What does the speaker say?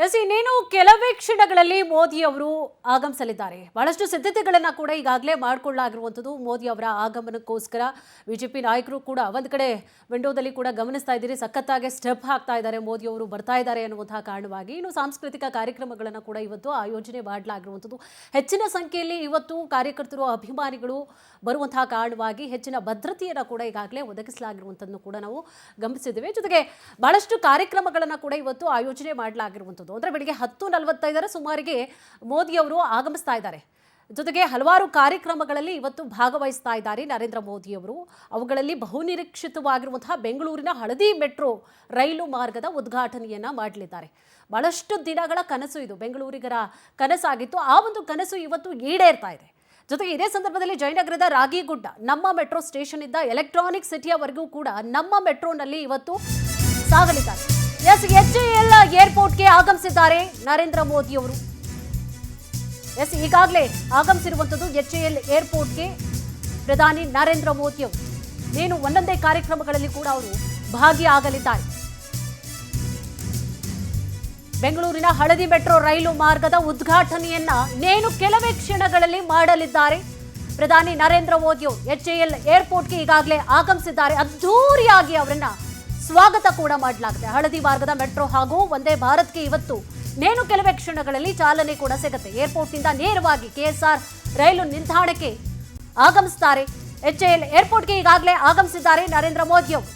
S ಇನ್ನೇನು ಕೆಲವೇ ಕ್ಷಣಗಳಲ್ಲಿ ಮೋದಿ ಅವರು ಆಗಮಿಸಲಿದ್ದಾರೆ. ಬಹಳಷ್ಟು ಸಿದ್ಧತೆಗಳನ್ನ ಕೂಡ ಈಗಾಗಲೇ ಮಾಡಿಕೊಳ್ಳಲಾಗಿರುವಂಥದ್ದು ಮೋದಿ ಅವರ ಆಗಮನಕ್ಕೋಸ್ಕರ. ಬಿಜೆಪಿ ನಾಯಕರು ಕೂಡ ಒಂದು ಕಡೆ ವಿಂಡೋದಲ್ಲಿ ಕೂಡ ಗಮನಿಸ್ತಾ ಇದ್ದೀರಿ, ಸಖತ್ತಾಗಿ ಸ್ಟೆಪ್ ಹಾಕ್ತಾ ಇದ್ದಾರೆ, ಮೋದಿ ಅವರು ಬರ್ತಾ ಇದ್ದಾರೆ ಅನ್ನುವಂತಹ ಕಾರಣವಾಗಿ. ಇನ್ನು ಸಾಂಸ್ಕೃತಿಕ ಕಾರ್ಯಕ್ರಮಗಳನ್ನು ಕೂಡ ಇವತ್ತು ಆಯೋಜನೆ ಮಾಡಲಾಗಿರುವಂಥದ್ದು. ಹೆಚ್ಚಿನ ಸಂಖ್ಯೆಯಲ್ಲಿ ಇವತ್ತು ಕಾರ್ಯಕರ್ತರು, ಅಭಿಮಾನಿಗಳು ಬರುವಂತಹ ಕಾರಣವಾಗಿ ಹೆಚ್ಚಿನ ಭದ್ರತೆಯನ್ನು ಕೂಡ ಈಗಾಗಲೇ ಒದಗಿಸಲಾಗಿರುವಂಥದ್ದನ್ನು ಕೂಡ ನಾವು ಗಮನಿಸಿದ್ದೇವೆ. ಜೊತೆಗೆ ಬಹಳಷ್ಟು ಕಾರ್ಯಕ್ರಮಗಳನ್ನು ಕೂಡ ಇವತ್ತು ಆಯೋಜನೆ ಮಾಡಲಾಗಿರುವಂಥದ್ದು. ಅಂದ್ರೆ ಬೆಳಿಗ್ಗೆ 10:45 ಸುಮಾರಿಗೆ ಮೋದಿ ಅವರು ಆಗಮಿಸ್ತಾ ಇದ್ದಾರೆ. ಜೊತೆಗೆ ಹಲವಾರು ಕಾರ್ಯಕ್ರಮಗಳಲ್ಲಿ ಇವತ್ತು ಭಾಗವಹಿಸ್ತಾ ಇದ್ದಾರೆ ನರೇಂದ್ರ ಮೋದಿ ಅವರು. ಅವುಗಳಲ್ಲಿ ಬಹುನಿರೀಕ್ಷಿತವಾಗಿರುವಂತಹ ಬೆಂಗಳೂರಿನ ಹಳದಿ ಮೆಟ್ರೋ ರೈಲು ಮಾರ್ಗದ ಉದ್ಘಾಟನೆಯನ್ನ ಮಾಡಲಿದ್ದಾರೆ. ಬಹಳಷ್ಟು ದಿನಗಳ ಕನಸು ಇದು, ಬೆಂಗಳೂರಿಗರ ಕನಸಾಗಿತ್ತು. ಆ ಒಂದು ಕನಸು ಇವತ್ತು ಈಡೇರ್ತಾ ಇದೆ. ಜೊತೆಗೆ ಇದೇ ಸಂದರ್ಭದಲ್ಲಿ ಜಯನಗರದ ರಾಗಿಗುಡ್ಡ ನಮ್ಮ ಮೆಟ್ರೋ ಸ್ಟೇಷನ್ ಇದ್ದ ಎಲೆಕ್ಟ್ರಾನಿಕ್ ಸಿಟಿಯವರೆಗೂ ಕೂಡ ನಮ್ಮ ಮೆಟ್ರೋನಲ್ಲಿ ಇವತ್ತು ಸಾಗಲಿದ್ದಾರೆ. HAL ಏರ್ಪೋರ್ಟ್ಗೆ ಆಗಮಿಸಿದ್ದಾರೆ ನರೇಂದ್ರ ಮೋದಿ ಅವರು. ಈಗಾಗಲೇ ಆಗಮಿಸಿರುವಂಥದ್ದು HAL ಏರ್ಪೋರ್ಟ್ಗೆ ಪ್ರಧಾನಿ ನರೇಂದ್ರ ಮೋದಿ ಅವರು. ಏನು ಒಂದೊಂದೇ ಕಾರ್ಯಕ್ರಮಗಳಲ್ಲಿ ಕೂಡ ಅವರು ಭಾಗಿಯಾಗಲಿದ್ದಾರೆ. ಬೆಂಗಳೂರಿನ ಹಳದಿ ಮೆಟ್ರೋ ರೈಲು ಮಾರ್ಗದ ಉದ್ಘಾಟನೆಯನ್ನ ನೇನು ಕೆಲವೇ ಕ್ಷಣಗಳಲ್ಲಿ ಮಾಡಲಿದ್ದಾರೆ ಪ್ರಧಾನಿ ನರೇಂದ್ರ ಮೋದಿ ಅವರು. HAL ಏರ್ಪೋರ್ಟ್ಗೆ ಈಗಾಗಲೇ ಆಗಮಿಸಿದ್ದಾರೆ. ಅದ್ಧೂರಿಯಾಗಿ ಅವರನ್ನ ಸ್ವಾಗತ ಕೂಡ ಮಾಡಲಾಗಿದೆ. ಹಳದಿ ಮಾರ್ಗದ ಮೆಟ್ರೋ ಹಾಗೂ ವಂದೇ ಭಾರತ್ಗೆ ಇವತ್ತು ನೇನು ಕೆಲವೇ ಕ್ಷಣಗಳಲ್ಲಿ ಚಾಲನೆ ಕೂಡ ಸಿಗುತ್ತೆ. ಏರ್ಪೋರ್ಟ್ನಿಂದ ನೇರವಾಗಿ KSR ರೈಲು ನಿಲ್ದಾಣಕ್ಕೆ ಆಗಮಿಸ್ತಾರೆ. HAL ಏರ್ಪೋರ್ಟ್ಗೆ ಈಗಾಗಲೇ ಆಗಮಿಸಿದ್ದಾರೆ ನರೇಂದ್ರ ಮೋದಿ ಅವರು.